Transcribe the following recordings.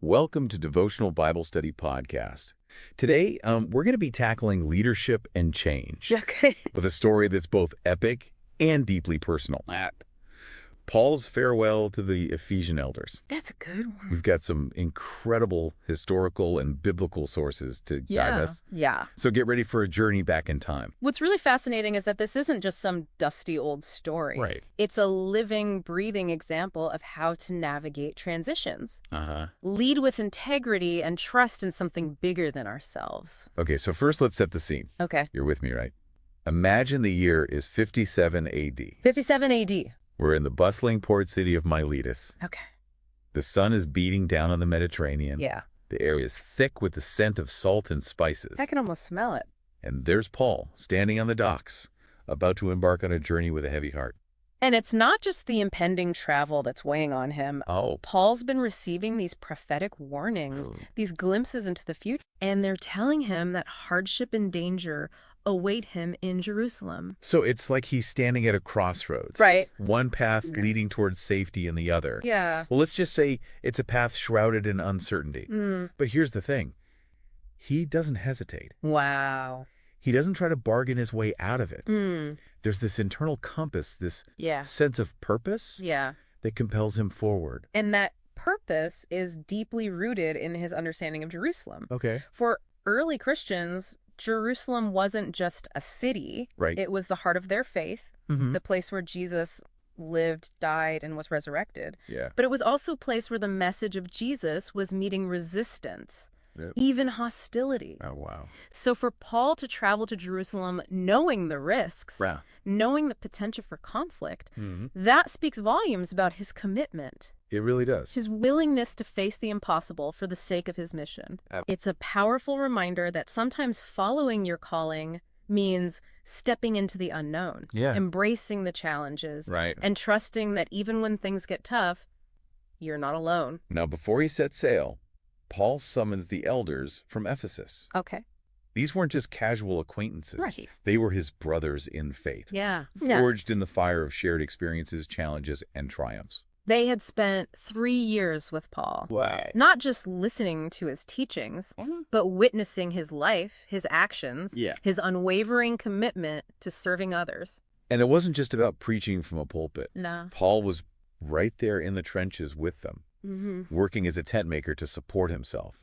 Welcome to Devotional Bible Study Podcast. Today, we're going to be tackling leadership and change Okay. with a story that's both epic and deeply personal. Paul's farewell to the Ephesian elders. That's a good one. We've got some incredible historical and biblical sources to guide us. Yeah. So get ready for a journey back in time. What's really fascinating is that this isn't just some dusty old story. Right. It's a living, breathing example of how to navigate transitions. Lead with integrity and trust in something bigger than ourselves. Okay, so first let's set the scene. Okay. You're with me, right? Imagine the year is 57 AD. 57 AD. We're in the bustling port city of Miletus. Okay. The sun is beating down on the Mediterranean. Yeah. The air is thick with the scent of salt and spices. I can almost smell it. And there's Paul, standing on the docks, about to embark on a journey with a heavy heart. And it's not just the impending travel that's weighing on him. Oh. Paul's been receiving these prophetic warnings, these glimpses into the future, and they're telling him that hardship and danger await him in Jerusalem. So it's like he's standing at a crossroads. Right. One path leading towards safety and the other. Yeah. Well, let's just say it's a path shrouded in uncertainty. But here's the thing. He doesn't hesitate. Wow. He doesn't try to bargain his way out of it. There's this internal compass, this sense of purpose that compels him forward. And that purpose is deeply rooted in his understanding of Jerusalem. Okay. For early Christians, Jerusalem wasn't just a city. Right. It was the heart of their faith, the place where Jesus lived, died, and was resurrected. Yeah. But it was also a place where the message of Jesus was meeting resistance, even hostility. Oh, wow. So for Paul to travel to Jerusalem knowing the risks, knowing the potential for conflict, that speaks volumes about his commitment. It really does. His willingness to face the impossible for the sake of his mission. It's a powerful reminder that sometimes following your calling means stepping into the unknown, embracing the challenges, and trusting that even when things get tough, you're not alone. Now, before he sets sail, Paul summons the elders from Ephesus. Okay. These weren't just casual acquaintances. Right. They were his brothers in faith. Forged in the fire of shared experiences, challenges, and triumphs. They had spent 3 years with Paul. Wow. Not just listening to his teachings, but witnessing his life, his actions, his unwavering commitment to serving others. And it wasn't just about preaching from a pulpit. No. Paul was right there in the trenches with them, working as a tent maker to support himself,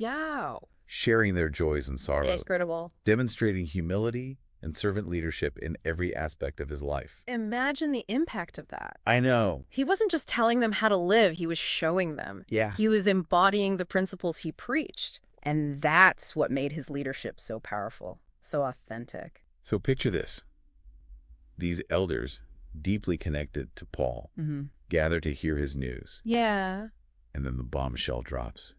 sharing their joys and sorrows, Incredible. demonstrating humility and servant leadership in every aspect of his life. Imagine the impact of that. I know. He wasn't just telling them how to live, he was showing them. Yeah. He was embodying the principles he preached. And that's what made his leadership so powerful, so authentic. So picture this. These elders, deeply connected to Paul, gather to hear his news. Yeah. And then the bombshell drops.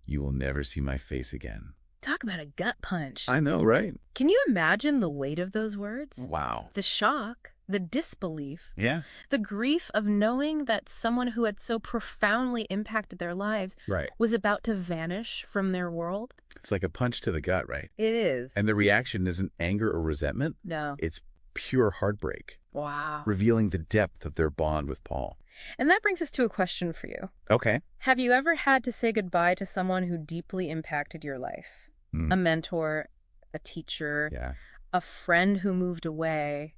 You will never see my face again. Talk about a gut punch. I know, right? Can you imagine the weight of those words? Wow. The shock, the disbelief, Yeah. the grief of knowing that someone who had so profoundly impacted their lives was about to vanish from their world. It's like a punch to the gut, right? It is. And the reaction isn't anger or resentment. No. It's pure heartbreak. Wow. Revealing the depth of their bond with Paul. And that brings us to a question for you. Okay. Have you ever had to say goodbye to someone who deeply impacted your life? A mentor, a teacher, a friend who moved away.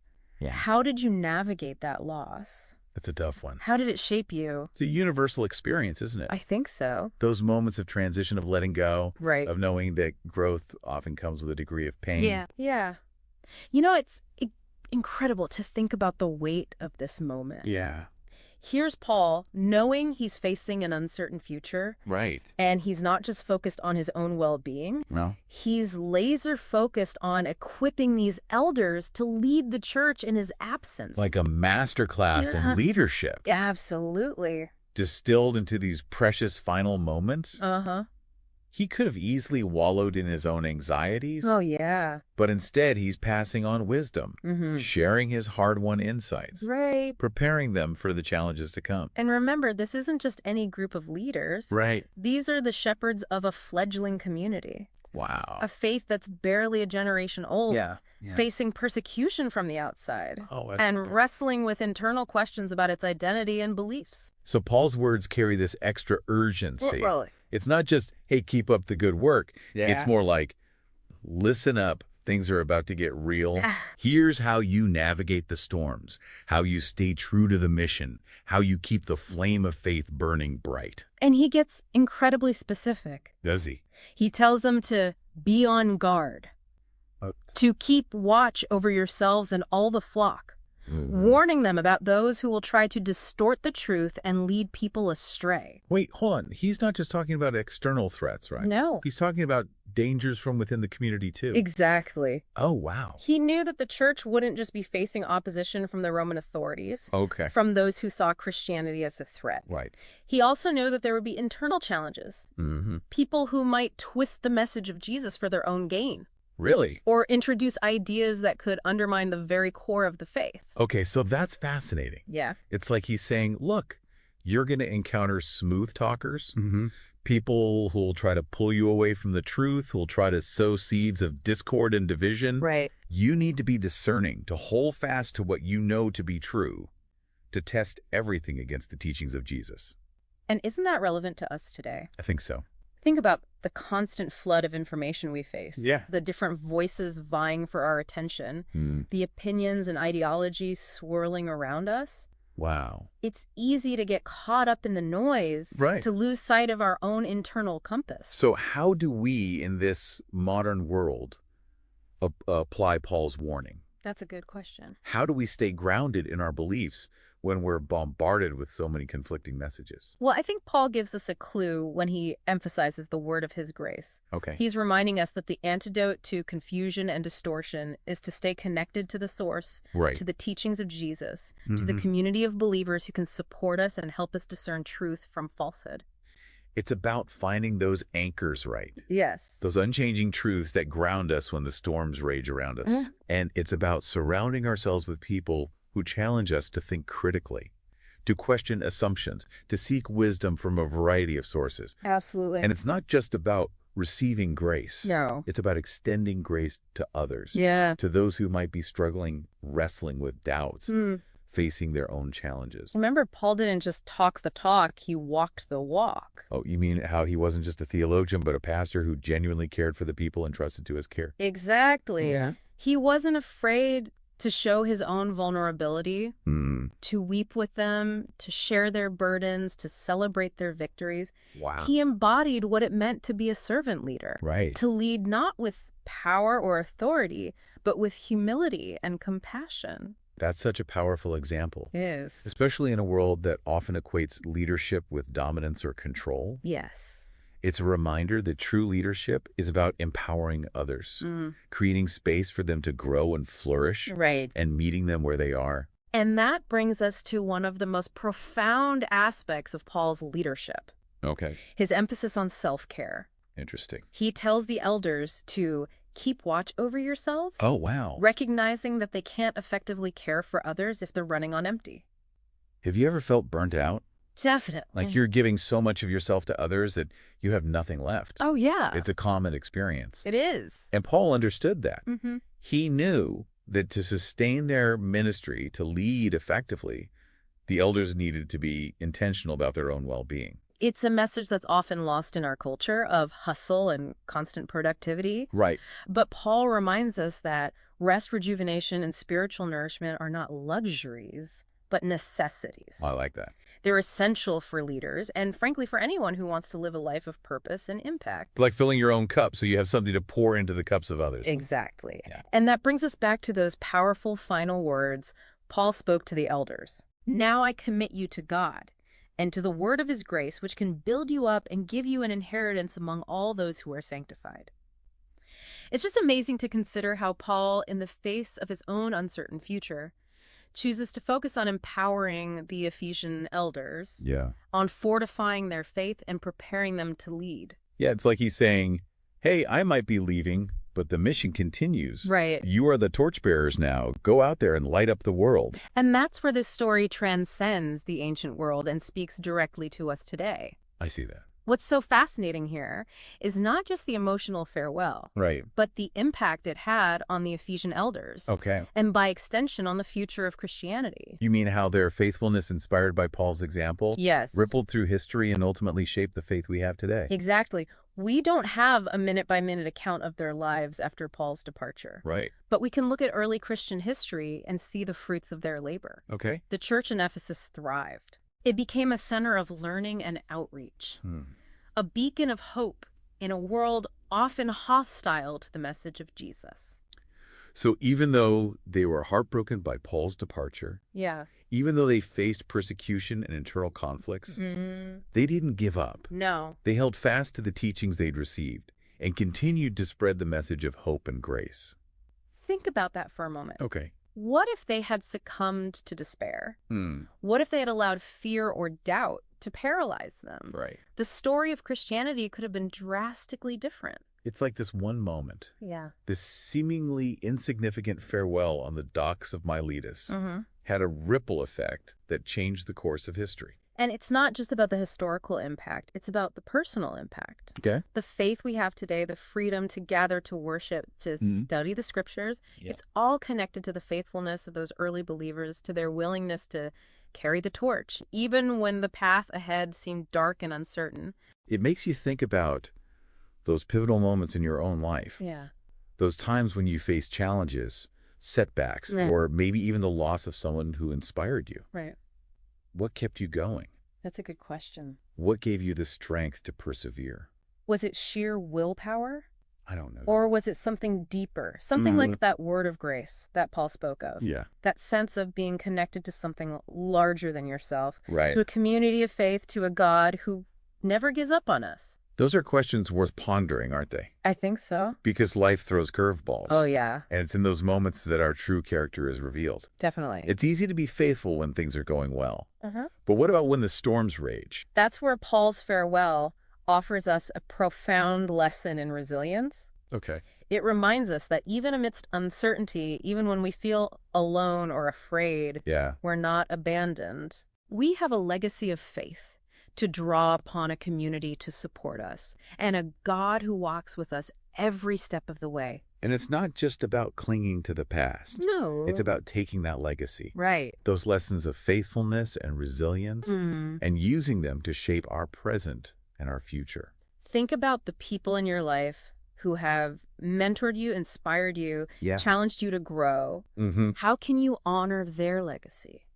How did you navigate that loss? That's a tough one. How did it shape you? It's a universal experience, isn't it? I think so. Those moments of transition, of letting go, Right. of knowing that growth often comes with a degree of pain. Yeah. You know, it's incredible to think about the weight of this moment. Yeah. Here's Paul, knowing he's facing an uncertain future. Right. And he's not just focused on his own well-being. No. He's laser focused on equipping these elders to lead the church in his absence. Like a masterclass in leadership. Absolutely. Distilled into these precious final moments. He could have easily wallowed in his own anxieties. Oh, yeah. But instead, he's passing on wisdom, sharing his hard-won insights, Right. preparing them for the challenges to come. And remember, this isn't just any group of leaders. Right. These are the shepherds of a fledgling community. Wow. A faith that's barely a generation old. Yeah. Facing persecution from the outside. Oh, and wrestling with internal questions about its identity and beliefs. So Paul's words carry this extra urgency. Really? It's not just, hey, keep up the good work. Yeah. It's more like, listen up. Things are about to get real. Here's how you navigate the storms, how you stay true to the mission, how you keep the flame of faith burning bright. And he gets incredibly specific. Does he? He tells them to be on guard, to keep watch over yourselves and all the flock, warning them about those who will try to distort the truth and lead people astray. Wait, hold on. He's not just talking about external threats, right? No. He's talking about dangers from within the community, too. Exactly. Oh, wow. He knew that the church wouldn't just be facing opposition from the Roman authorities, from those who saw Christianity as a threat. Right. He also knew that there would be internal challenges, people who might twist the message of Jesus for their own gain. Really? Or introduce ideas that could undermine the very core of the faith. Okay, so that's fascinating. Yeah. It's like he's saying, look, you're going to encounter smooth talkers, people who will try to pull you away from the truth, who will try to sow seeds of discord and division. Right. You need to be discerning, to hold fast to what you know to be true, to test everything against the teachings of Jesus. And isn't that relevant to us today? I think so. Think about the constant flood of information we face. Yeah. The different voices vying for our attention, the opinions and ideologies swirling around us. Wow. It's easy to get caught up in the noise, to lose sight of our own internal compass. So how do we, in this modern world, apply Paul's warning? That's a good question. How do we stay grounded in our beliefs when we're bombarded with so many conflicting messages? Well, I think Paul gives us a clue when he emphasizes the word of his grace. Okay. He's reminding us that the antidote to confusion and distortion is to stay connected to the source, to the teachings of Jesus, to the community of believers who can support us and help us discern truth from falsehood. It's about finding those anchors, right? Yes. Those unchanging truths that ground us when the storms rage around us. And it's about surrounding ourselves with people who challenge us to think critically, to question assumptions, to seek wisdom from a variety of sources. Absolutely. And it's not just about receiving grace. No. It's about extending grace to others. Yeah. To those who might be struggling, wrestling with doubts, facing their own challenges. Remember, Paul didn't just talk the talk, he walked the walk. Oh, you mean how he wasn't just a theologian, but a pastor who genuinely cared for the people entrusted to his care? Exactly. Yeah. He wasn't afraid to show his own vulnerability, to weep with them, to share their burdens, to celebrate their victories. Wow. He embodied what it meant to be a servant leader. Right. To lead not with power or authority, but with humility and compassion. That's such a powerful example. It is. Especially in a world that often equates leadership with dominance or control. Yes. It's a reminder that true leadership is about empowering others, creating space for them to grow and flourish, and meeting them where they are. And that brings us to one of the most profound aspects of Paul's leadership. Okay. His emphasis on self-care. Interesting. He tells the elders to keep watch over yourselves. Oh, wow. Recognizing that they can't effectively care for others if they're running on empty. Have you ever felt burnt out? Definitely. Like you're giving so much of yourself to others that you have nothing left. Oh, yeah. It's a common experience. It is. And Paul understood that. He knew that to sustain their ministry, to lead effectively, the elders needed to be intentional about their own well-being. It's a message that's often lost in our culture of hustle and constant productivity. Right. But Paul reminds us that rest, rejuvenation, and spiritual nourishment are not luxuries, but necessities. I like that. They're essential for leaders and, frankly, for anyone who wants to live a life of purpose and impact. Like filling your own cup so you have something to pour into the cups of others. Exactly. Yeah. And that brings us back to those powerful final words Paul spoke to the elders. Now I commit you to God and to the word of his grace, which can build you up and give you an inheritance among all those who are sanctified. It's just amazing to consider how Paul, in the face of his own uncertain future, chooses to focus on empowering the Ephesian elders, on fortifying their faith and preparing them to lead. Yeah, it's like he's saying, hey, I might be leaving, but the mission continues. Right. You are the torchbearers now. Go out there and light up the world. And that's where this story transcends the ancient world and speaks directly to us today. I see that. What's so fascinating here is not just the emotional farewell, Right. but the impact it had on the Ephesian elders, Okay. and by extension on the future of Christianity. You mean how their faithfulness, inspired by Paul's example, Yes. rippled through history and ultimately shaped the faith we have today? Exactly. We don't have a minute-by-minute account of their lives after Paul's departure. Right. But we can look at early Christian history and see the fruits of their labor. Okay. The church in Ephesus thrived. It became a center of learning and outreach, a beacon of hope in a world often hostile to the message of Jesus. So even though they were heartbroken by Paul's departure, Yeah. even though they faced persecution and internal conflicts, they didn't give up. No. They held fast to the teachings they'd received and continued to spread the message of hope and grace. Think about that for a moment. Okay. What if they had succumbed to despair? What if they had allowed fear or doubt to paralyze them? Right. The story of Christianity could have been drastically different. It's like this one moment, Yeah. this seemingly insignificant farewell on the docks of Miletus, had a ripple effect that changed the course of history. And it's not just about the historical impact, it's about the personal impact. Okay. The faith we have today, the freedom to gather to worship, to study the scriptures, it's all connected to the faithfulness of those early believers, to their willingness to carry the torch, even when the path ahead seemed dark and uncertain. It makes you think about those pivotal moments in your own life. Yeah. Those times when you face challenges, setbacks, or maybe even the loss of someone who inspired you. Right. What kept you going? That's a good question. What gave you the strength to persevere? Was it sheer willpower? I don't know. Or was it something deeper? Something like that word of grace that Paul spoke of. Yeah. That sense of being connected to something larger than yourself. Right. To a community of faith, to a God who never gives up on us. Those are questions worth pondering, aren't they? I think so. Because life throws curveballs. Oh, yeah. And it's in those moments that our true character is revealed. Definitely. It's easy to be faithful when things are going well. But what about when the storms rage? That's where Paul's farewell offers us a profound lesson in resilience. Okay. It reminds us that even amidst uncertainty, even when we feel alone or afraid, we're not abandoned. We have a legacy of faith to draw upon a community to support us, and a God who walks with us every step of the way. And it's not just about clinging to the past. No. It's about taking that legacy. Right. Those lessons of faithfulness and resilience, and using them to shape our present and our future. Think about the people in your life who have mentored you, inspired you, challenged you to grow. How can you honor their legacy?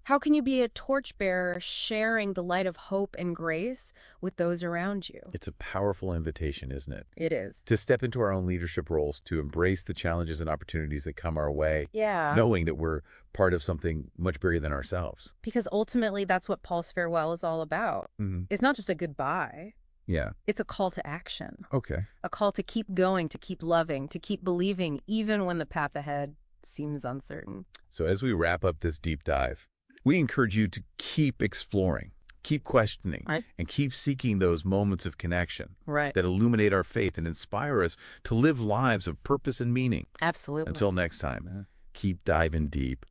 How can you be a torchbearer sharing the light of hope and grace with those around you? It's a powerful invitation, isn't it? It is. To step into our own leadership roles, to embrace the challenges and opportunities that come our way, Yeah. knowing that we're part of something much bigger than ourselves. Because ultimately, that's what Paul's farewell is all about. It's not just a goodbye. Yeah. It's a call to action. Okay. A call to keep going, to keep loving, to keep believing, even when the path ahead seems uncertain. So as we wrap up this deep dive, we encourage you to keep exploring, keep questioning, and keep seeking those moments of connection that illuminate our faith and inspire us to live lives of purpose and meaning. Absolutely. Until next time, keep diving deep.